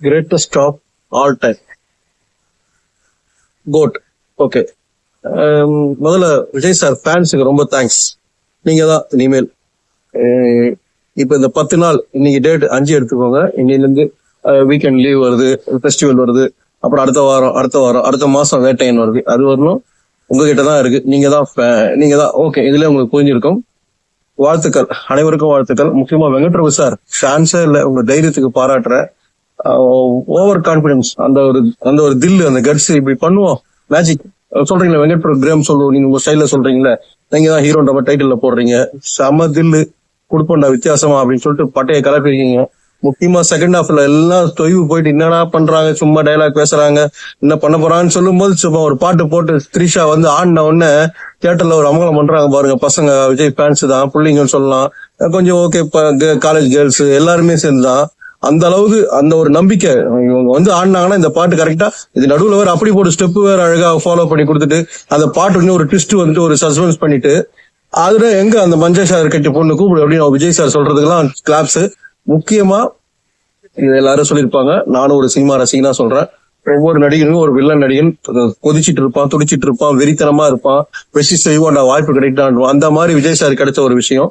Greatest of all time GOAT. Okay, முதல்ல Vijay sir ஃபேன்ஸுக்கு ரொம்ப தேங்க்ஸ். நீங்க தான் இனிமேல் இப்ப இந்த 10 நாள், இன்னைக்கு டேட் 5 எடுத்துக்கோங்க. இன்னிலிருந்து வீக்கெண்ட் லீவ் வருது, ஃபெஸ்டிவல் வருது, அப்புறம் அடுத்த மாசம் வேட்டையன் வருது. அது வரணும் உங்ககிட்ட தான் இருக்கு. நீங்க தான் ஓகே. இதுல உங்களுக்கு புரிஞ்சிருக்கும். வாழ்த்துக்கள், அனைவருக்கும் வாழ்த்துக்கள். முக்கியமா வெங்கட்ரகு சார், ஃபேன்ஸே இல்ல, உங்க தைரியத்துக்கு பாராட்டுற. ஓவர் கான்பிடன்ஸ், அந்த ஒரு தில்லு, அந்த கட்ஸ், இப்படி பண்ணுவோம் மேஜிக் சொல்றீங்களா வெங்கட்ரகு கிரேம் சொல்லுவோம். நீங்க உங்க ஸ்டைல சொல்றீங்களா, நீங்க தான் ஹீரோன்ற டைட்டில் போடுறீங்க. செம தில்லு கொடுப்போண்டா வித்தியாசமா அப்படின்னு சொல்லிட்டு பட்டையை கிளப்பிருக்கீங்க. முக்கியமா செகண்ட் ஹாஃப்ல எல்லாம் தொய்வு போயிட்டு என்னடா பண்றாங்க, சும்மா டைலாக் பேசுறாங்க, என்ன பண்ண போறான்னு சொல்லும் போது சும்மா ஒரு பாட்டு போட்டு த்ரிஷா வந்து ஆடின உடனே தியேட்டர்ல ஒரு அமங்கலம் பண்றாங்க பாருங்க. பசங்க விஜய் ஃபேன்ஸ் தான், பிள்ளைங்கன்னு சொல்லலாம், கொஞ்சம் ஓகே, காலேஜ் கேர்ள்ஸ் எல்லாருமே சேர்ந்துதான். அந்த அளவுக்கு அந்த ஒரு நம்பிக்கை இவங்க வந்து ஆடினாங்கன்னா இந்த பாட்டு கரெக்டா, இது நடுவுல வேற அப்படி போட்டு ஸ்டெப் வேற அழகா ஃபாலோ பண்ணி கொடுத்துட்டு அந்த பாட்டுக்கு ஒரு ட்விஸ்ட் வந்துட்டு ஒரு சஸ்பென்ஸ் பண்ணிட்டு, அதுல எங்க அந்த மஞ்சள் சார் கட்டி பொண்ணு கூப்பிடு அப்படின்னு விஜய் சார் சொல்றதுக்கெல்லாம் கிளாப்ஸ். முக்கியமா இது எல்லாரும் சொல்லியிருப்பாங்க, நானும் ஒரு சினிமா ரசிகனா சொல்றேன், ஒவ்வொரு நடிகனும் ஒரு வில்லன் நடிகன் கொதிச்சிட்டு இருப்பான், துடிச்சிட்டு இருப்பான், வெறித்தனமா இருப்பான், வெற்றி செய்வோம் வாய்ப்பு கிடைக்டான். அந்த மாதிரி விஜய் சார் கிடைச்ச ஒரு விஷயம்.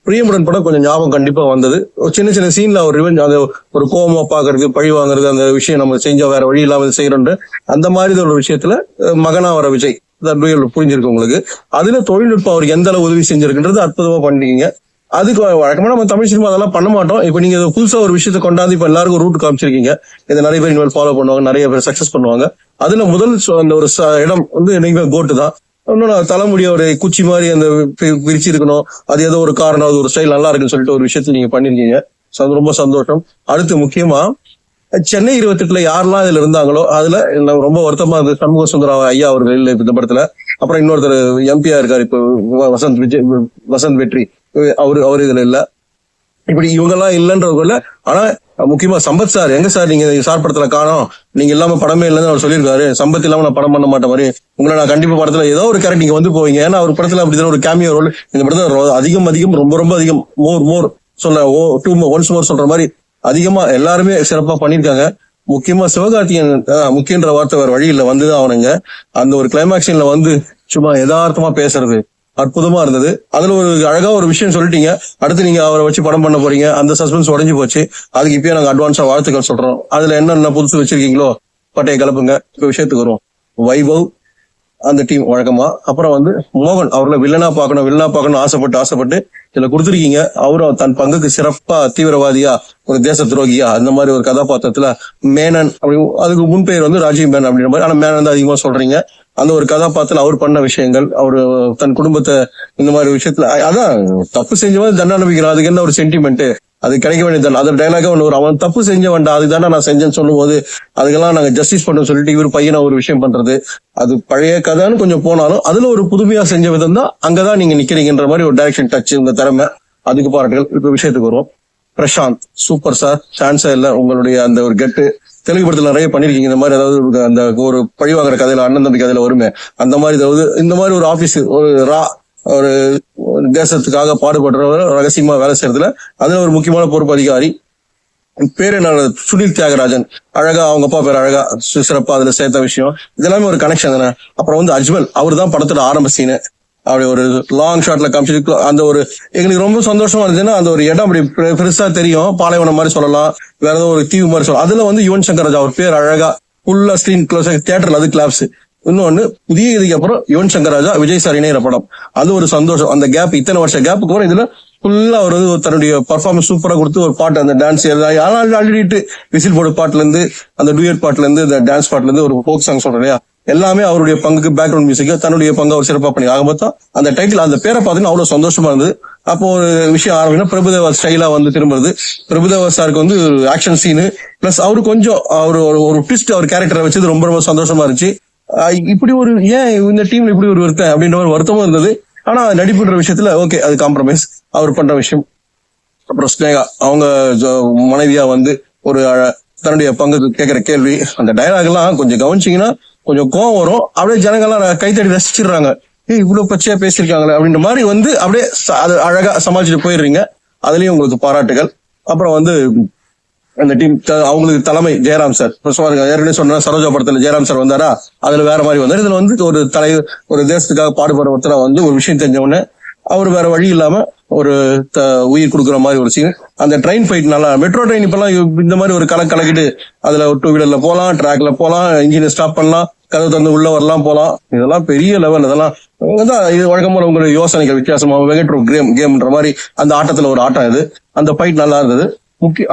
பிரியமுடன் படம் கொஞ்சம் ஞாபகம் கண்டிப்பா வந்தது. சின்ன சின்ன சீன்ல ஒரு ரிவெஞ்ச், அந்த ஒரு கோபமா பாக்குறது, பழி வாங்குறது, அந்த விஷயம் நம்ம செஞ்சா வேற வழி இல்லாம செய்யறோம். அந்த மாதிரி ஒரு விஷயத்துல மகனா வர விஜய் புரிஞ்சிருக்கு உங்களுக்கு. அதுல தொழில்நுட்பம் அவருக்கு எந்த அளவு உதவி செஞ்சிருக்குன்றது அற்புதமா பண்ணிருக்கீங்க. அதுக்கு வழக்கமா நம்ம தமிழ் சினிமா அதெல்லாம் பண்ண மாட்டோம். இப்ப நீங்க புதுசா ஒரு விஷயத்த கொண்டாந்து இப்ப எல்லாருக்கும் ரூட் காமிச்சிருக்கீங்க. இதை நிறைய பேர் இனிமேல் ஃபாலோ பண்ணுவாங்க, நிறைய பேர் சக்சஸ் பண்ணுவாங்க. அதுல முதல் அந்த ஒரு இடம் வந்து நீங்க கோட்டு தான். இன்னும் தலைமுடிய ஒரு குச்சி மாதிரி அந்த விரிச்சு இருக்கணும், அது ஏதோ ஒரு காரணம், அது ஒரு ஸ்டைல் நல்லா இருக்குன்னு சொல்லிட்டு ஒரு விஷயத்த நீங்க பண்ணிருக்கீங்க. ரொம்ப சந்தோஷம். அடுத்து முக்கியமா சென்னை 28 யாரெல்லாம் இதுல இருந்தாங்களோ அதுல ரொம்ப வருத்தமா இருந்தது சண்முக சுந்தரம் ஐயா அவர்கள் இல்ல இந்த படத்துல. அப்புறம் இன்னொருத்தர் எம்பியா இருக்காரு இப்ப, வசந்த் வெற்றி, அவரு இதுல இல்ல. இப்படி இவங்க எல்லாம் இல்லைன்றவங்கள. ஆனா முக்கியமா சம்பத் சார், எங்க சார் நீங்க சார் படத்துல காணோம், நீங்க இல்லாம படமே இல்லைன்னு அவர் சொல்லியிருக்காரு. சம்பத் இல்லாம நான் படம் பண்ண மாட்டேன் மாதிரி, உங்களை நான் கண்டிப்பா படத்துல ஏதோ ஒரு கேரக்டர் நீங்க வந்து போவீங்க. ஏன்னா அவர் படத்துல அப்படிதான் ஒரு கேமியோ ரோல் இந்த படத்துல அதிகம் ரொம்ப அதிகம், மோர் சொல்ல ஒன்ஸ் மோர் சொல்ற மாதிரி அதிகமா எல்லாருமே சிறப்பா பண்ணிருக்காங்க. முக்கியமா சிவகார்த்திகேயன், முக்கியன்ற வார்த்தை வேற வழி இல்ல, வந்துதான் அவனுங்க. அந்த ஒரு கிளைமேக்ஸ் சீன்ல வந்து சும்மா யதார்த்தமா பேசுறது அற்புதமா இருந்தது. அதுல ஒரு அழகா ஒரு விஷயம் சொல்லிட்டீங்க. அடுத்து நீங்க அவரை வச்சு படம் பண்ண போறீங்க, அந்த சஸ்பென்ஸ் உடஞ்சு போச்சு. அதுக்கு இப்பயே நாங்க அட்வான்ஸா வாழ்த்துக்கள் சொல்றோம். அதுல என்னென்ன புதுசு வச்சிருக்கீங்களோ பட்டையை கலப்புங்க. இப்ப விஷயத்துக்கு வருவோம். வைபவ் அந்த டீம் வழக்கமா, அப்புறம் வந்து மோகன் அவர்களை வில்லனா பார்க்கணும் ஆசைப்பட்டு இதுல கொடுத்துருக்கீங்க. அவரும் தன் பங்குக்கு சிறப்பா தீவிரவாதியா, ஒரு தேச துரோகியா, அந்த மாதிரி ஒரு கதாபாத்திரத்துல மேனன் அப்படி, அதுக்கு முன்பெயர் வந்து ராஜீவ் மேனன் அப்படின்ற மாதிரி, ஆனா மேனன் தான் அதிகமா சொல்றீங்க. அந்த ஒரு கதாபாத்திரத்துல அவர் பண்ண விஷயங்கள், அவரு தன் குடும்பத்தை இந்த மாதிரி விஷயத்துல, அதான் தப்பு செஞ்சவன் தண்டனை அனுபவிக்கிறான், அதுக்கு என்ன ஒரு சென்டிமெண்ட், அது கிடைக்க வேண்டியது. அது டைலாக ஒன்று, அவன் தப்பு செஞ்ச வேண்டாம், அதுதானே நான் செஞ்சேன்னு சொல்லும் போது அதுக்கெல்லாம் நாங்க ஜஸ்டிஸ் பண்ண சொல்லிட்டு இவர் பையனை ஒரு விஷயம் பண்றது, அது பழைய கதைன்னு கொஞ்சம் போனாலும் அதுல ஒரு புதுமையா செஞ்ச விதம் தான் அங்கதான் நீங்க நிக்கிறீங்கன்ற மாதிரி ஒரு டைரக்ஷன் டச், இந்த திறமை, அதுக்கு பாராட்டுகள். இப்ப விஷயத்துக்கு வருவோம். பிரசாந்த் சூப்பர் சார், சான்ஸே இல்ல. உங்களுடைய அந்த ஒரு கெட்டு தெலுங்கு படத்துல நிறைய பண்ணிருக்கீங்க. இந்த மாதிரி அதாவது அந்த ஒரு பழிவாங்கிற கதையில, அண்ணன் தம்பி கதையில வருமே, அந்த மாதிரி அதாவது இந்த மாதிரி ஒரு ஆபீஸ், ஒரு தேசத்துக்காக பாடுபடுறவர், ரகசியமா வேலை செய்யறதுல அதுல ஒரு முக்கியமான பொறுப்பு அதிகாரி. பேரு என்ன, சுனில் தியாகராஜன், அழகா அவங்க அப்பா பேர் அழகா சிறப்பா அதுல சேர்த்த விஷயம், இதெல்லாமே ஒரு கனெக்ஷன் தானே. அப்புறம் வந்து அஜ்மல், அவர் தான் படத்தோட ஆரம்ப சீனு, அப்படி ஒரு லாங் ஷாட்ல காமிச்சு அந்த ஒரு எங்களுக்கு ரொம்ப சந்தோஷமா இருந்துச்சுன்னா, அந்த ஒரு இடம் அப்படி பெருசா தெரியும், பாலைவனம் மாதிரி சொல்லலாம், வேற ஏதோ ஒரு தீவு மாதிரி சொல்லலாம். அதுல வந்து யுவன் சங்கர் ராஜா அவர் பேர் அழகா ஃபுல்லா ஸ்கிரீன் க்ளோஸ், தியேட்டர்ல அது கிளாப்ஸ். இன்னொன்னு புதிய இதுக்கு அப்புறம் யுவன் சங்கர் ராஜா விஜய் சார் இணையிற படம், அது ஒரு சந்தோஷம். அந்த கேப், இத்தனை வருஷம் கேப்புக்கு அப்புறம் இதுல ஃபுல்லா அவர் வந்து தன்னுடைய பர்ஃபார்மன்ஸ் சூப்பரா கொடுத்து ஒரு பாட்டு, அந்த டான்ஸ் ஆல்ரெடி விசில் போர்டு பாட்டுல இருந்து, அந்த டூயட் பாட்டுல இருந்து, இந்த டான்ஸ் பாட்டுல இருந்து, ஒரு ஃபோக் சாங் சொல்றேன் இல்லையா, எல்லாமே அவருடைய பங்குக்கு பேக்ரவுண்ட் மியூசிக் தன்னுடைய பங்கு அவர் சிறப்பா பண்ணி. ஆக மொத்தம் அந்த டைட்டில், அந்த பேரை பார்த்தீங்கன்னா அவ்வளவு சந்தோஷமா இருந்தது. அப்போ ஒரு விஷயம் ஆரம்பிக்கணும், பிரபுதேவா ஸ்டைலா வந்து திரும்புறது. பிரபுதேவா சாருக்கு வந்து ஆக்ஷன் சீனு பிளஸ் அவரு கொஞ்சம் ஒரு ட்விஸ்ட் அவர் கேரக்டரை வச்சது ரொம்ப சந்தோஷமா இருந்துச்சு. இப்படி ஒரு ஏன் இந்த டீம்ல இப்படி ஒரு வருத்தம் அப்படின்ற ஒரு வருத்தமும் இருந்தது. ஆனா நடிப்புன்ற விஷயத்துல ஓகே, அது காம்ப்ரமைஸ் அவர் பண்ற விஷயம். அப்புறம் ஸ்னேகா அவங்க மனைவியா வந்து ஒரு தன்னுடைய பங்கு கேட்கிற கேள்வி, அந்த டயலாக் எல்லாம் கொஞ்சம் கவனிச்சிங்கன்னா கொஞ்சம் கோவம் வரும். அப்படியே ஜனங்கள்லாம் கைத்தடி ரசிச்சிடுறாங்க, இவ்வளவு பச்சையா பேசியிருக்காங்களே அப்படின்ற மாதிரி வந்து அப்படியே அது அழகா சமாளிச்சுட்டு போயிடுறீங்க. அதுலயும் உங்களுக்கு பாராட்டுகள். அப்புறம் வந்து அந்த டீம் அவங்களுக்கு தலைமை ஜெயராம் சார். ஏற்கனவே சொன்ன சரோஜா படத்துல ஜெயராம் சார் வந்தாரா, அதுல வேற மாதிரி வந்தாரு. இதுல வந்து ஒரு தலைவர், ஒரு தேசத்துக்காக பாடுபடுற ஒருத்தர வந்து ஒரு விஷயம் தெரிஞ்ச உடனே அவர் வேற வழி இல்லாம ஒரு உயிர் கொடுக்குற மாதிரி ஒரு சீன். அந்த ட்ரெயின் ஃபைட் நல்லா, மெட்ரோ ட்ரெயின் இப்பெல்லாம் இந்த மாதிரி ஒரு கலக்கிட்டு அதுல டூ வீலர்ல போலாம், ட்ராக்ல போலாம், இன்ஜினை ஸ்டாப் பண்ணலாம், கதவு திறந்து உள்ள வரலாம் போலாம். இதெல்லாம் பெரிய லெவல். இதெல்லாம் இது வழக்கமான உங்களுடைய யோசனைகள் வித்தியாசமா வெங்கட்ரோ கேம்ன்ற மாதிரி அந்த ஆட்டத்துல ஒரு ஆட்டம் இது. அந்த ஃபைட் நல்லா இருந்தது.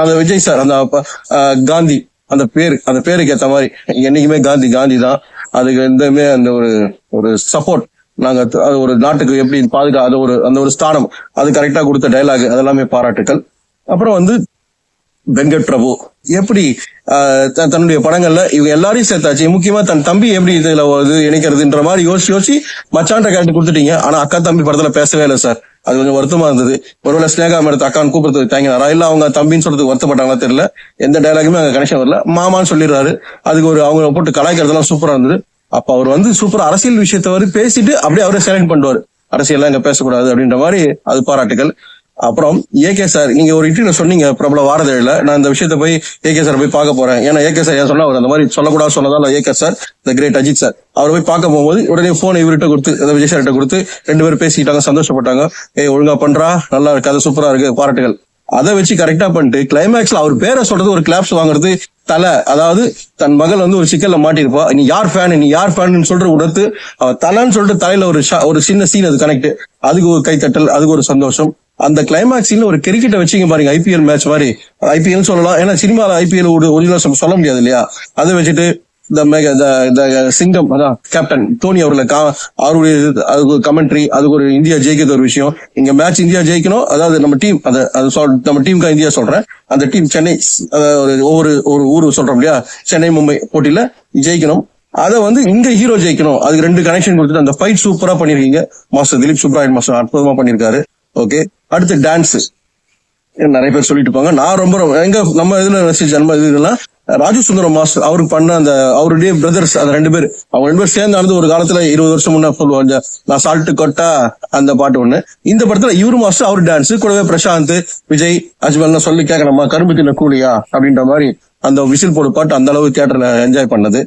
அந்த விஜய் சார் அந்த காந்தி அந்த பேருக்கு ஏத்த மாதிரி என்னைக்குமே காந்தி தான். அதுக்கு எந்தமே அந்த ஒரு சப்போர்ட் நாங்க அது ஒரு நாட்டுக்கு எப்படி அது அந்த ஒரு ஸ்தானம் அது கரெக்டா கொடுத்த டயலாக் அதெல்லாமே பாராட்டுக்கள். அப்புறம் வந்து வெங்கட் பிரபு எப்படி தன்னுடைய படங்கள்ல இவங்க எல்லாரையும் சேர்த்தாச்சு. முக்கியமா தன் தம்பி எப்படி இதுல இணைக்கிறதுன்ற மாதிரி யோசிச்சு மச்சான்ற கேரக்டர் கொடுத்துட்டீங்க. ஆனா அக்கா தம்பி படத்துல பேசவே இல்லை சார். அது கொஞ்சம் வருத்தமா இருந்தது. ஒருவேளை ஸ்னேகா மேடத்து அக்கான்னு கூப்பிடுறது தேங்கினாரா, இல்ல அவங்க தம்பின்னு சொல்றதுக்கு வருத்தப்பட்டாங்களா தெரியல. எந்த டயலாகுமே அங்க கனெக்ஷன் வரல. மாமான்னு சொல்லிடுறாரு. அதுக்கு அவங்க போட்டு கலாய்க்கிறதெல்லாம் சூப்பரா இருந்தது. அப்ப அவர் வந்து சூப்பரா அரசியல் விஷயத்த பேசிட்டு அப்படியே அவரே சைலண்ட் பண்ணுவாரு. அரசியல் இங்க பேசக்கூடாது அப்படின்ற மாதிரி அது பாராட்டுகள். அப்புறம் ஏகே சார், நீங்க ஒரு இன்டர்வியூல சொன்னீங்க பிரபல வாரதழில, நான் இந்த விஷயத்த போய் ஏகே சார் போய் பார்க்க போறேன். ஏன்னா ஏகே சார் ஏன் சொன்னா அவர் அந்த மாதிரி சொல்லக்கூடாது சொன்னதால AK sir the great Ajith sir அவரை போய் பார்க்க போகும்போது உடனே போனை இவர்கிட்ட கொடுத்து விஜய் சார்கிட்ட கொடுத்து 2 பேரும் பேசிக்கிட்டாங்க, சந்தோஷப்பட்டாங்க. ஒழுங்கா பண்றா, நல்லா இருக்கு, அது சூப்பரா இருக்கு, பாராட்டுகள். அதை வச்சு கரெக்டா பண்ணிட்டு கிளைமேக்ஸ்ல அவர் பேரை சொல்றது ஒரு கிளாப்ஸ் வாங்குறது தலை. அதாவது தன் மகள் வந்து ஒரு சிக்கல்ல மாட்டிருப்பா, நீ யார் ஃபேன் சொல்ற உடத்து அவ தலைன்னு சொல்லிட்டு தலையில ஒரு சின்ன சீன் அது கனெக்ட், அதுக்கு ஒரு கைத்தட்டல், அதுக்கு ஒரு சந்தோஷம். அந்த கிளைமேக்ஸ் சீன்ல ஒரு கிரிக்கெட்டை வச்சுங்க பாருங்க, ஐபிஎல் மேட்ச் மாதிரி. ஐபிஎல் சொல்லலாம், ஏன்னா சினிமால ஐபிஎல் ஒரிஜினல் சொல்ல முடியாது இல்லையா. அதை வச்சுட்டு சிங்கம் அதான் கேப்டன் தோனி அவருடைய அதுக்கு கமெண்ட்ரி, அதுக்கு ஒரு இந்தியா ஜெயிக்கிறது ஒரு விஷயம். இங்க மேட்ச் இந்தியா ஜெயிக்கணும், அதாவது நம்ம டீம் நம்ம டீமுக்கா இந்தியா சொல்றேன், அந்த டீம் சென்னை ஒவ்வொரு ஊரு சொல்றோம் இல்லையா, சென்னை மும்பை போட்டியில ஜெயிக்கணும். அதை வந்து இங்க ஹீரோ ஜெயிக்கணும், அதுக்கு 2 கனெக்ஷன் கொடுத்துட்டு அந்த ஃபைட் சூப்பரா பண்ணிருக்கீங்க. மாஸ்டர் திலீப் சுப்ராயன் மாஸ்டர் அற்புதமா பண்ணிருக்காரு. ஓகே, அடுத்து டான்ஸ் நிறைய பேர் சொல்லிட்டு இருப்பாங்க. நான் ரொம்ப எங்க நம்ம இதுல ஜன்ம இதெல்லாம் ராஜு சுந்தரம் மாஸ்டர் அவருக்கு பண்ண அந்த அவருடைய பிரதர்ஸ் அந்த 2 பேர், அவங்க 2 பேர் சேர்ந்து ஆனது ஒரு காலத்துல 20 வருஷம் முன்ன சொல்லுவாங்க, நான் சால்ட் கொட்டா அந்த பாட்டு ஒண்ணு. இந்த படத்துல இவரு மாஸ்டர் அவர் டான்ஸ் கூடவே பிரசாந்த் விஜய் அஜ்மல் சொல்லி கேட்கணுமா, கரும்பு தின்ன கூலியா அப்படின்ற மாதிரி அந்த விசில் போடு பாட்டு அந்த அளவுக்கு தியேட்டர்ல என்ஜாய் பண்ணது.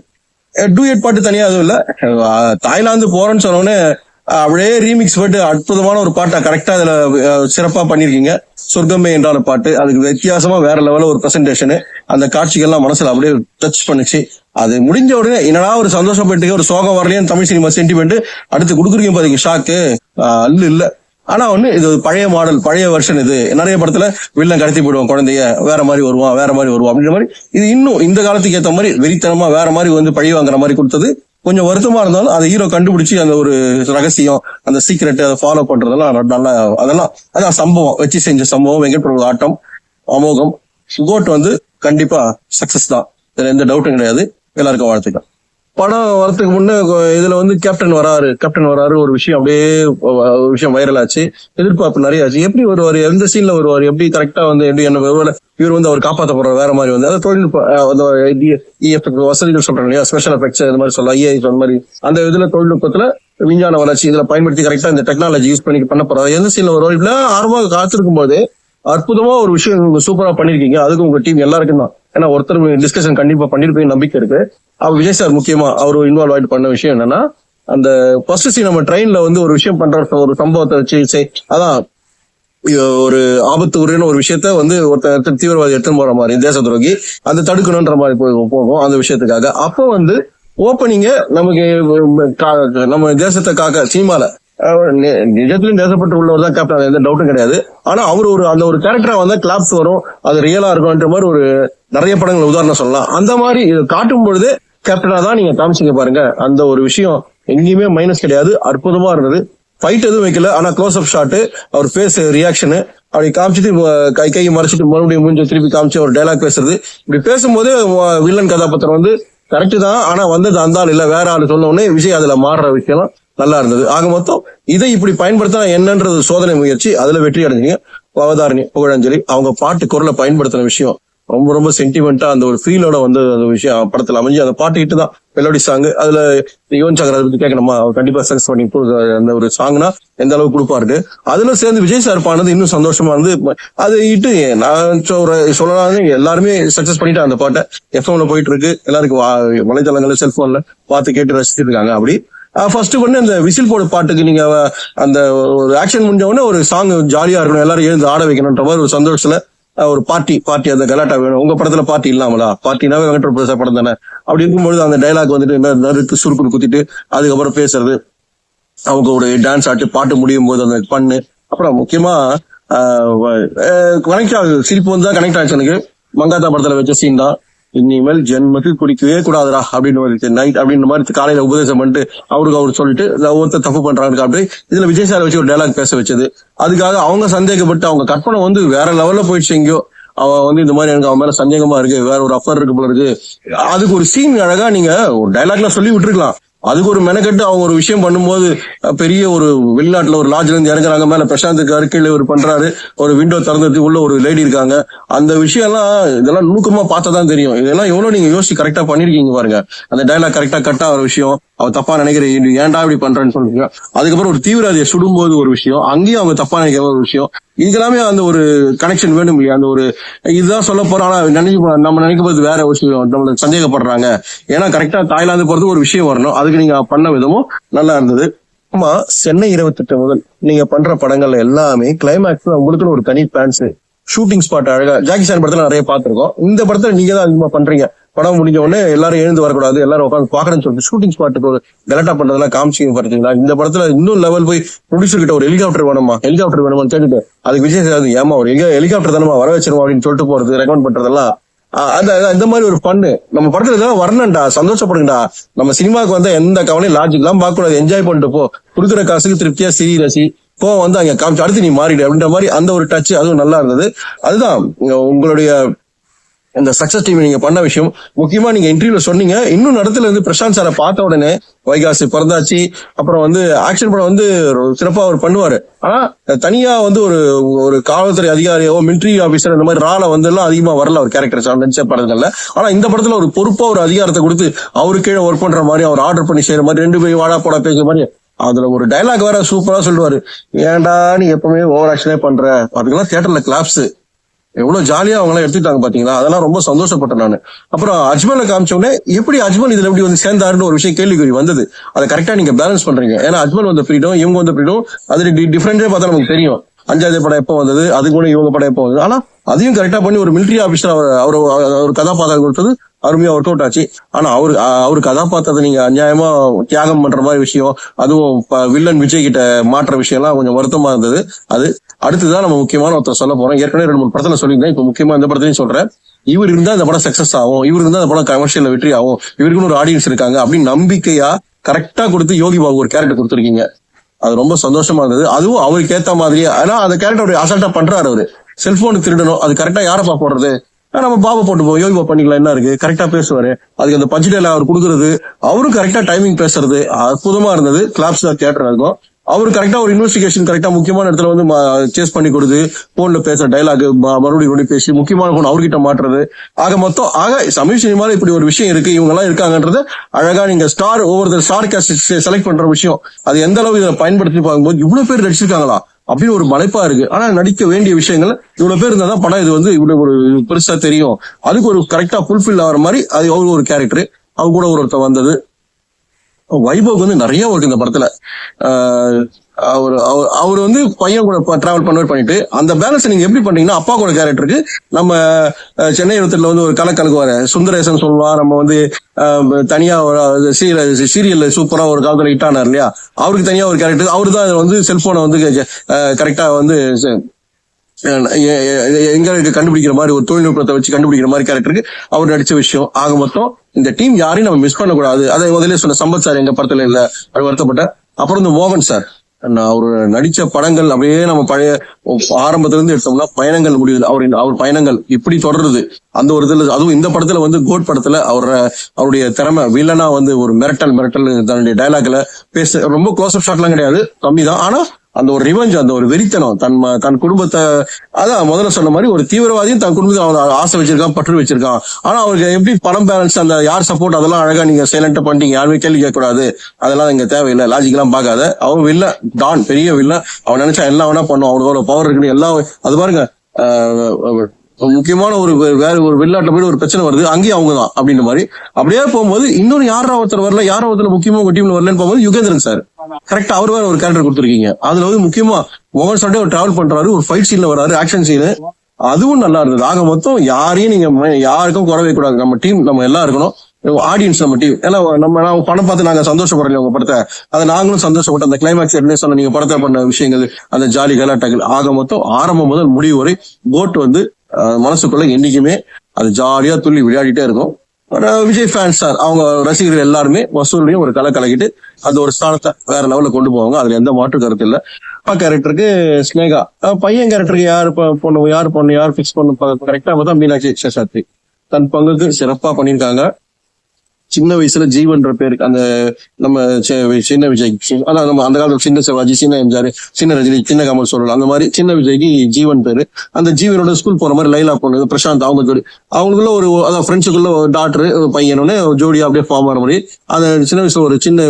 டூயட் பாட்டு தனியா அதுவும் இல்ல, தாய்லாந்து போறேன்னு சொன்னோடனே அப்படியே ரீமிக்ஸ் போட்டு அற்புதமான ஒரு பாட்டை கரெக்டா அதுல சிறப்பா பண்ணிருக்கீங்க. சொர்க்கமே என்றான பாட்டு, அதுக்கு வித்தியாசமா வேற லெவல்ல ஒரு பிரசன்டேஷன், அந்த காட்சிகள்லாம் மனசுல அப்படியே டச் பண்ணுச்சு. அது முடிஞ்ச உடனே என்னடா ஒரு சந்தோஷப்பட்டு ஒரு சோகம் வரலையும் தமிழ் சினிமா சென்டிமெண்ட் அடுத்து கொடுக்குறீங்க பாத்தீங்க, ஷாக்கு அல்லு இல்ல. ஆனா இது பழைய மாடல், பழைய வெர்ஷன். இது நிறைய படத்துல வில்லன் கடத்தி போயிடுவான், குழந்தைய வேற மாதிரி வருவான் அப்படின்ற மாதிரி இது இன்னும் இந்த காலத்துக்கு ஏற்ற மாதிரி வெறித்தனமா வேற மாதிரி பழி வாங்குற மாதிரி கொடுத்தது. கொஞ்சம் வருத்தமா இருந்தாலும் அதை ஹீரோ கண்டுபிடிச்சு அந்த ஒரு ரகசியம், அந்த சீக்ரெட் அதை ஃபாலோ பண்றதெல்லாம் நல்லா, அதான் சம்பவம் வச்சு செஞ்ச சம்பவம். வெங்கட் பிரபு ஆட்டம் அமோகம். கோட் கண்டிப்பா சக்சஸ் தான், இதுல எந்த டவுட்டும் கிடையாது. எல்லாருக்கும் வாழ்த்துக்கள். படம் வரதுக்கு முன்ன இதுல கேப்டன் வராரு ஒரு விஷயம் அப்படியே ஒரு விஷயம் வைரல் ஆச்சு, எதிர்பார்ப்பு நிறைய ஆச்சு. எப்படி வருவாரு, எந்த சீன்ல வருவாரு, எப்படி கரெக்டா எப்படி என்ன இவர் அவர் காப்பாற்ற போற வேற மாதிரி அதாவது தொழில்நுட்ப வசதிகள் சொல்றாங்க இல்லையா, ஸ்பெஷல் எஃபெக்ட்ஸ் இந்த மாதிரி சொல்லலாம், ஐஏ அந்த மாதிரி அந்த இதுல தொழில்நுட்பத்துல விஞ்ஞான வளர்ச்சி இதுல பயன்படுத்தி கரெக்டா இந்த டெக்னாலஜி யூஸ் பண்ண போறாரு. எந்த சீன்ல வருவாரு இப்படி ஆர்வமாக காத்திருக்கும் போது அற்புதமா ஒரு விஷயம் சூப்பரா பண்ணிருக்கீங்க. அதுக்கு உங்க டீம் எல்லாருக்கும் தான், ஏன்னா ஒருத்தர் டிஸ்கஷன் கண்டிப்பா பண்ணிருப்பீங்க நம்பிக்கை இருக்கு. விஜய் சார் முக்கியமா அவர் இன்வால்வ் ஆயிட்டு பண்ண விஷயம் என்னன்னா, அந்த ஃபர்ஸ்ட் சீன் நம்ம ட்ரெயின்ல ஒரு விஷயம் பண்ற ஒரு சம்பவத்தை வச்சு அதான் ஒரு ஆபத்து உரியான ஒரு விஷயத்த ஒருத்தர் தீவிரவாதி எடுத்துன்னு போற மாதிரி தேச துரோகி அதை தடுக்கணும்ன்ற மாதிரி போகும் அந்த விஷயத்துக்காக. அப்போ ஓப்பனிங்க நமக்கு நம்ம தேசத்தை காக்க சினிமால நிஜத்திலும் தேசப்பட்டு உள்ளவர் தான் கேப்டன், எந்த டவுட்டும் கிடையாது. ஆனா அவர் அந்த ஒரு கேரக்டரா கிளாப்ஸ் வரும், அது ரியலா இருக்கும்ன்ற மாதிரி ஒரு நிறைய படங்கள் உதாரணம் சொல்லலாம். அந்த மாதிரி இது காட்டும் பொழுது கேப்டனா தான் நீங்க காமிச்சிங்க பாருங்க, அந்த ஒரு விஷயம் எங்கேயுமே மைனஸ் கிடையாது, அற்புதமா இருந்தது. ஃபைட் எதுவும் வைக்கல, ஆனா க்ளோஸ் அப் ஷாட், அவர் ஃபேஸ் ரியாக்ஷனு அப்படி காமிச்சிட்டு கை மறைச்சிட்டு மறுபடியும் மூஞ்ச திருப்பி காமிச்சு ஒரு டைலாக் பேசுறது, இப்படி பேசும்போது வில்லன் கதாபாத்திரம் கரெக்ட் தான், ஆனா அந்த ஆள் இல்ல வேற ஆள் சொன்ன உடனே விஷயம் அதுல மாறுற விஷயம் நல்லா இருந்தது. ஆக மொத்தம் இதை இப்படி பயன்படுத்தினா என்னன்றது சோதனை முயற்சி, அதுல வெற்றி அடைஞ்சீங்க. அவதாரணி புகழஞ்சலி அவங்க பாட்டு குரலை பயன்படுத்தின விஷயம் ரொம்ப ரொம்ப சென்டிமெண்டா அந்த ஒரு ஃபீலோட வந்து அந்த விஷயம் படத்துல அமைஞ்சு அந்த பாட்டு ஹிட் தான். மெலோடி சாங் அதுல யுவன் சங்கர் பத்தி கேட்கணுமா, அவர் கண்டிப்பா சக்சஸ் பண்ணி அந்த ஒரு சாங்னா எந்த அளவுக்கு கொடுப்பாரு. அதுல சேர்ந்து விஜய் சார் பாடுறது இன்னும் சந்தோஷமா இருந்து அது இட்டு நான் சொல்லலாம். எல்லாருமே சக்சஸ் பண்ணிட்டு அந்த பாட்டை எஃப்எம்ல போயிட்டு இருக்கு, எல்லாருக்கும் வலைதளங்கள்ல செல்போன்ல பார்த்து கேட்டு ரசிச்சிட்டு இருக்காங்க. அப்படி ஃபர்ஸ்ட் பண்ணி அந்த விசில் போட பாட்டுக்கு நீங்க அந்த ஒரு ஆக்ஷன் முடிஞ்ச உடனே ஒரு சாங் ஜாலியா இருக்கணும், எல்லாரும் எழுந்து ஆட வைக்கணும்ன்ற மாதிரி ஒரு சந்தோஷத்துல ஒரு பார்ட்டி அந்த கலாட்டா வேணும். உங்க படத்துல பார்ட்டி இல்லாமலா, பார்ட்டினாவே வெங்கட் பிரபு படம் தானே. அப்படி இருக்கும்பொழுது அந்த டைலாக் வந்துட்டு நறுக்கு சுருக்குன்னு குத்திட்டு அதுக்கப்புறம் பேசுறது, அவங்க ஒரு டான்ஸ் ஆட்டு பாட்டு முடியும் போது அந்த பண்ணு, அப்புறம் முக்கியமா கனெக்ட் ஆகுது. சிரிப்பு வந்து தான் கனெக்ட் ஆச்சு எனக்கு. மங்காத்தா படத்துல வச்ச சீன் தான், இனிமேல் ஜென்மத்துக்கு குடிக்கவே கூடாதுடா அப்படின்னு நைட் அப்படின்ற மாதிரி காலையில உபதேசம் பண்ணிட்டு அவர் சொல்லிட்டு ஒருத்தர் தப்பு பண்றாங்க. அப்படி இதுல விஜய் சார் வச்சு ஒரு டைலாக் பேச வச்சது. அதுக்காக அவங்க சந்தேகப்பட்டு அவங்க கற்பனை வந்து வேற லெவல்ல போயிடுச்சு. எங்கேயோ அவ வந்து இந்த மாதிரி எனக்கு அவன் மேல சந்தேகமா இருக்கு, வேற ஒரு அஃபர் இருக்கு போல இருக்கு. அதுக்கு ஒரு சீன் அழகா நீங்க ஒரு டைலாக்ல சொல்லி விட்டுருக்கலாம். அதுக்கு ஒரு மெனக்கட்டு அவங்க ஒரு விஷயம் பண்ணும்போது பெரிய ஒரு வெளிநாட்டுல ஒரு லாட்ஜ்ல இருந்து இறங்குறாங்க, மேல பிரசாந்த் கீழே ஒரு பண்றாரு, ஒரு விண்டோ திறந்தது உள்ள ஒரு லேடி இருக்காங்க. அந்த விஷயம் எல்லாம் இதெல்லாம் நுணுக்கமா பார்த்தாதான் தெரியும். இதெல்லாம் எவ்வளவு நீங்க யோசிச்சு கரெக்டா பண்ணிருக்கீங்க பாருங்க. அந்த டைலாக் கரெக்டா கட்டா ஒரு விஷயம், அவ தப்பா நினைக்கிறேன் ஏன்டா இப்படி பண்றேன்னு சொல்றீங்க. அதுக்கப்புறம் ஒரு தீவிரவாதியை சுடும்போது ஒரு விஷயம், அங்கேயும் அவங்க தப்பா நினைக்கிற ஒரு விஷயம். இதெல்லாமே அந்த ஒரு கனெக்ஷன் வேணும் இல்லையா. அந்த ஒரு இதுதான் சொல்ல போறோம், ஆனா நம்ம நினைக்கும் போது வேற ஒரு விஷயம் நம்மள சந்தேகப்படுறாங்க. ஏன்னா கரெக்டா தாய்லாந்து போறது ஒரு விஷயம் வரணும். அதுக்கு நீங்க பண்ண விதமும் நல்லா இருந்தது. ஆமா, சென்னை 28 முதல் நீங்க பண்ற படங்கள்ல எல்லாமே கிளைமேக்ஸ் உங்களுக்குன்னு ஒரு தனி ஃபேன்ஸ் ஷூட்டிங் ஸ்பாட் அழகா ஜாக்கி சான் படத்துல நிறைய பார்த்திருக்கோம். இந்த படத்துல நீங்க தான் அதிகமா பண்றீங்க. படம் முடிஞ்ச உடனே எல்லாரும் எழுந்து வரக்கூடாது, எல்லாரும் உட்காந்து பாக்குறேன்னு சொல்லிட்டு ஷூட்டிங் ஸ்பாட்டுக்கு ஒரு கலெக்டா பண்றதெல்லாம் காமிச்சிங்க பாத்தீங்களா. இந்த படத்துல இன்னும் லெவல் போய் ப்ரொடியூசர் கிட்ட ஒரு ஹெலிகாப்டர் வேணுமான்னு கேட்டுட்டு அதுக்கு விஜய் ஏமா ஒரு ஹெலிகாப்டர் தானமா வர வச்சிருவோம் அப்படின்னு சொல்லிட்டு போறது, ரெக்கமெண்ட் பண்றதெல்லாம் இந்த மாதிரி ஒரு பண்ணு நம்ம படத்துல இதெல்லாம் வரணும்டா, சந்தோஷப்படுங்கடா. நம்ம சினிமாவுக்கு வந்தா எந்த கவலையும் லாஜிக் எல்லாம் பார்க்க கூடாது, என்ஜாய் பண்ணிட்டு போ, கொடுக்குற காசுக்கு திருப்தியா சிரி ரசி போ, வந்து அங்க காமிச்சு அடுத்து நீ மாறிடு அப்படின்ற மாதிரி அந்த ஒரு டச் அதுவும் நல்லா இருந்தது. அதுதான் உங்களுடைய இந்த சக்சஸ் டீம் நீங்க பண்ண விஷயம். முக்கியமா நீங்க இன்டர்வியூல சொன்னீங்க, இன்னும் இடத்துல இருந்து பிரசாந்த் சாரை பார்த்த உடனே வைகாசி பிறந்தாச்சு, அப்புறம் வந்து ஆக்ஷன் படம் வந்து சிறப்பா அவர் பண்ணுவாரு. ஆனா தனியா வந்து ஒரு காவல்துறை அதிகாரியோ மிலிட்டரி ஆபீசர் இந்த மாதிரி ரால வந்து எல்லாம் அதிகமா வரல அவர் கேரக்டர் நடிச்ச படங்கள்ல. ஆனா இந்த படத்துல ஒரு பொறுப்பா ஒரு அதிகாரத்தை கொடுத்து அவரு கீழே ஒர்க் பண்ற மாதிரி, அவர் ஆர்டர் பண்ணி செய்யற மாதிரி, 2 பேரும் வாடா போடா பேசுற மாதிரி. அதுல ஒரு டைலாக் வேற சூப்பரா சொல்லுவாரு, ஏன்டா நீ எப்பவுமே ஓவர் ஆக்ஷனே பண்ற. அதுக்கெல்லாம் தியேட்டர்ல கிளாப்ஸ் எவ்வளவு ஜாலியா அவங்க எல்லாம் எடுத்துட்டாங்க பாத்தீங்களா. அதெல்லாம் ரொம்ப சந்தோஷப்பட்டேன் நானு. அப்புறம் அஜ்மலை காமிச்ச உடனே எப்படி அஜ்மல் இதுல எப்படி வந்து சேர்ந்தாருன்னு ஒரு விஷயம் கேள்விக்குறி வந்தது. அதை கரெக்டா நீங்க பேலன்ஸ் பண்றீங்க. ஏன்னா அஜ்மல் வந்து ஃப்ரீடம், இவங்க வந்து ஃப்ரீடம், அது டிஃபரெண்டே பார்த்தா நமக்கு தெரியும். 5வது படம் எப்போ வந்தது, அது கூட இவங்க படம் எப்போ வந்தது. ஆனா அதையும் கரெக்டா பண்ணி ஒரு மிலிட்டரி ஆபீசர் அவர் கதாபாத்திரம் கொடுத்தது அருமையா ஒர்க் அவுட் ஆச்சு. ஆனா அவரு கதாபாத்திரத்தை நீங்க அநியாயமா தியாகம் பண்ற மாதிரி விஷயம், அதுவும் வில்லன் விஜய் கிட்ட மாற்ற விஷயம் எல்லாம் கொஞ்சம் வருத்தமா இருந்தது. அது அடுத்துதான் நம்ம முக்கியமான ஒருத்தர் சொல்ல போறோம். ஏற்கனவே 2-3 படத்துல சொல்லியிருந்தேன், இப்ப முக்கியமா இந்த படத்தையும் சொல்றேன். இவர் இருந்தா இந்த படம் சக்சஸ் ஆகும், இவர் இருந்தா இந்த படம் கமர்ஷியல்ல வெற்றி ஆகும், இவருக்குன்னு ஒரு ஆடியன்ஸ் இருக்காங்க அப்படின்னு நம்பிக்கையா கரெக்டா கொடுத்து யோகி பாபு ஒரு கேரக்டர் கொடுத்துருக்கீங்க. அது ரொம்ப சந்தோஷமா இருந்தது. அதுவும் அவருக்கு ஏத்த மாதிரியே. ஆனா அந்த கேரக்டர் அசால்ட்டா பண்றாரு அவரு. செல்போனுக்கு திருடணும், அது கரெக்டா யாரப்பா போடுறது, நம்ம பாபா போட்டு போவோம், யோகி பாபா பண்ணிக்கலாம், என்ன இருக்கு, கரெக்டா பேசுவாரு. அதுக்கு அந்த பஞ்சிடையில அவர் கொடுக்குறது, அவரும் கரெக்டா டைமிங் பேசுறது அற்புதமா இருந்தது. கிளாப்ஸ் தான் தியேட்டர் இருக்கும். அவரு கரெக்டா ஒரு இன்வெஸ்டிகேஷன் கரெக்டா முக்கியமான இடத்துல வந்து சேஸ் பண்ணி கொடுத்து போன்ல பேசுற டைலாக் மறுபடியும் பேசி முக்கியமான போன் அவர்கிட்ட மாட்டுறது. தமிழ் சினிமால இப்படி ஒரு விஷயம் இருக்கு, இவங்க எல்லாம் இருக்காங்கன்றது அழகா நீங்க ஒவ்வொரு ஸ்டார் காஸ்ட் செலக்ட் பண்ற விஷயம், அது எந்த அளவு இதை பயன்படுத்தி பார்க்கும்போது இவ்வளவு பேர் நடிச்சிருக்காங்களா அப்படின்னு ஒரு மலைப்பா இருக்கு. ஆனா நடிக்க வேண்டிய விஷயங்கள் இவ்வளவு பேர் இருந்தாதான் படம் இது வந்து இவ்வளவு ஒரு பெருசா தெரியும். அதுக்கு ஒரு கரெக்டா ஃபுல்ஃபில் ஆகிற மாதிரி அது அவரு ஒரு கேரக்டர். அவங்க கூட ஒருத்தர் வந்தது. வைபவ் வந்து நிறைய இருக்கு இந்த படத்துல. அவர் வந்து பையன் கூட டிராவல் பண்ணிட்டு அந்த பேலன்ஸ் நீங்க எப்படி பண்றீங்கன்னா, அப்பா கூட கேரக்டருக்கு நம்ம சென்னை 28 வந்து ஒரு கலக்குவாரு சுந்தரேசன் சொல்லுவான். நம்ம வந்து தனியா சீரியல்ல சூப்பரா ஒரு காலத்துல ஹிட் ஆனார் இல்லையா, அவருக்கு தனியா ஒரு கேரக்டர். அவரு தான் வந்து செல்போனை வந்து கரெக்டா வந்து எங்க கண்டுபிடிக்கிற மாதிரி ஒரு தொழில்நுட்பத்தை வச்சு கண்டுபிடிக்கிற மாதிரி கேரக்டருக்கு அவர் நடிச்ச விஷயம். ஆக மொத்தம் இந்த டீம் யாரையும் நம்ம மிஸ் பண்ணக்கூடாது. அதை முதலே சொன்ன சம்பத் சார் எங்க படத்துல இல்ல, அது வருத்தப்பட்டேன். அப்புறம் இந்த மோகன் சார் அவரு நடிச்ச படங்கள் அப்படியே நம்ம பழைய ஆரம்பத்துல இருந்து எடுத்தோம்னா பயணங்கள் முடியுது. அவர் பயணங்கள் இப்படி தொடருது அந்த ஒரு இதுல. அதுவும் இந்த படத்துல வந்து கோட் படத்துல அவருடைய திறமை வில்லனா வந்து ஒரு மிரட்டல் தன்னுடைய டைலாக்ல பேச ரொம்ப க்ளோஸ் அப் ஷாட் எல்லாம் கிடையாது, கம்மி தான். ஆனா அந்த ஒரு ரிவெஞ்ச், அந்த ஒரு வெறித்தனம், தன் குடும்பத்தை, அதான் முதல்ல சொன்ன மாதிரி ஒரு தீவிரவாதியும் தன் குடும்பத்தை அவன் ஆசை வச்சிருக்கான், பற்று வச்சிருக்கான். ஆனா அவருக்கு எப்படி பணம் பேலன்ஸ், அந்த யார் சப்போர்ட், அதெல்லாம் அழகா நீங்க சைலண்டா பண்ணிட்டீங்க. யாருமே கேள்வி கேட்க கூடாது, அதெல்லாம் இங்க தேவையில்லை, லாஜிக் எல்லாம் பார்க்காத. அவன் வில்ல டான், பெரிய வில்ல. அவன் நினைச்சா எல்லாம் வேணா பண்ணுவான், அவனுக்கு பவர் இருக்குன்னு எல்லாம். அது பாருங்க, முக்கியமான ஒரு வேற ஒரு வெளிநாட்டுல போய் ஒரு பிரச்சனை வருது, அங்கேயும் அவங்கதான் அப்படின்ற மாதிரி. அப்படியே போகும்போது இன்னொரு யாரா ஒருத்தர் வரல, யாரோ ஒருத்தர் முக்கியமா உங்க டீம்ல வரலன்னு போகும்போது யுகேந்திரன் சார் கரெக்டா அவர் வேற ஒரு கேரக்டர் கொடுத்துருக்கீங்க. அதுல வந்து முக்கியமா மொபைல் சண்டே ஒரு டிராவல் பண்றாரு, ஒரு ஃபைட் சீன்ல வராரு, ஆக்ஷன் சீனு, அதுவும் நல்லா இருந்தது. ஆக மொத்தம் யாரையும் நீங்க யாருக்கும் குறவே கூடாது. நம்ம டீம் நம்ம எல்லாம் இருக்கணும், ஆடியன்ஸ் நம்ம டீம் எல்லாம். நம்ம படம் பார்த்து நாங்க சந்தோஷப்படல உங்க படத்தை, அதை நாங்களும் சந்தோஷப்பட்டோம். அந்த கிளைமேக்ஸ் என்ன சொன்ன நீங்க படத்தை பண்ண விஷயங்கள், அந்த ஜாலி கலாட்டங்கள், ஆக மொத்தம் ஆரம்பம் முதல் முடிவு வரை போட் வந்து மனசுக்குள்ள என்னைக்குமே அது ஜாலியா துள்ளி விளையாடிட்டே இருக்கும். விஜய் ஃபேன்ஸ் சார், அவங்க ரசிகர்கள் எல்லாருமே வசூல்லையும் ஒரு கலக்கிட்டு அந்த ஒரு ஸ்தானத்தை வேற லெவல்ல கொண்டு போவாங்க. அதுல எந்த மாற்று கருத்து இல்ல. அப்பா கேரக்டருக்கு ஸ்னேகா, பையன் கேரக்டருக்கு யாரு பொண்ணு யார் பிக்ஸ் பண்ண கரெக்டா பார்த்தா மீனாட்சி சாஸ்திரி தன் பங்குக்கு சிறப்பா பண்ணிருக்காங்க. சின்ன வயசுல ஜீவன்ற பேருக்கு அந்த நம்ம சின்ன விஜய், அதான் நம்ம அந்த காலத்துல சின்ன சிவாஜி, சின்ன எம்ஜிஆர், சின்ன ரஜினி, சின்ன கமல் சொல்லலாம், அந்த மாதிரி சின்ன விஜய்க்கு ஜீவன் பேரு. அந்த ஜீவனோட ஸ்கூல் போற மாதிரி லைலா பொண்ணு பிரசாந்த், அவங்க ஜோடி, அவங்களுக்குள்ள ஒரு அதான் ஃப்ரெண்ட்ஸுக்குள்ள ஒரு டாக்டர் பையனோட ஜோடியா அப்படியே ஃபார்ம் ஆகிற மாதிரி. அந்த சின்ன வயசுல ஒரு சின்ன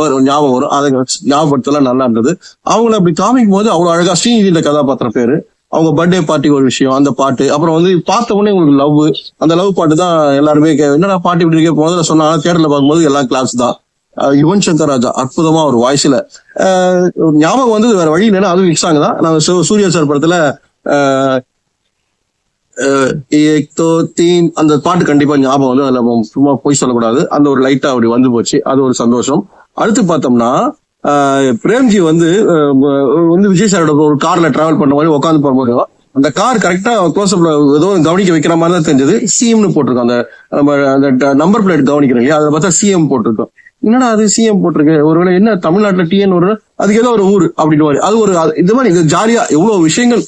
ஒரு ஞாபகம் வரும். அதை ஞாபகப்படுத்தலாம் நல்லா இருந்தது. அவங்கள அப்படி காமிக்கும் போது அவ்வளவு அழகா ஸ்ரீநிதியோட கதாபாத்திரம் பேரு, அவங்க பர்த்டே பார்ட்டி ஒரு விஷயம், அந்த பாட்டு. அப்புறம் வந்து பார்த்த உடனே உங்களுக்கு லவ், அந்த லவ் பாட்டு தான் எல்லாருமே என்னடா பாட்டு இப்படி இருக்க முதல்ல சொன்னாங்க. தியேட்டர்ல பார்க்கும்போது எல்லாம் கிளாப்ஸ் தான். யுவன் சங்கர் ராஜா அற்புதமா ஒரு வாய்ஸ்ல ஞாபகம் வந்து வேற வழி இல்லைன்னா அதுவும் மிக்ஸ் ஆகுதான். நான் சூர்யா சார் படத்துல அந்த பாட்டு கண்டிப்பா ஞாபகம் வந்து அதுல சும்மா போய் சொல்லக்கூடாது. அந்த ஒரு லைட்டா அப்படி வந்து போச்சு, அது ஒரு சந்தோஷம். அடுத்து பார்த்தோம்னா பிரேம்ஜி வந்து விஜய் சாரோட ஒரு கார்ல டிராவல் பண்ண மாதிரி உட்காந்து போகும்போது அந்த கார் கரெக்டா க்ளோஸ் அப்ல ஏதோ கவனிக்க வைக்கிற மாதிரி தான் தெரிஞ்சது. சிஎம்னு போட்டிருக்கோம், அந்த நம்ம அந்த நம்பர் பிளேட் கவனிக்கிறோம் இல்லையா, அதை பார்த்தா சிஎம் போட்டிருக்கோம். என்னடா அது சிஎம் போட்டிருக்கு, ஒருவேளை என்ன தமிழ்நாட்டுல டிஎன் ஒரு அதுக்கு ஏதோ ஒரு ஊர் அப்படின்னு. அது ஒரு இது மாதிரி ஜாலியா எவ்வளவு விஷயங்கள்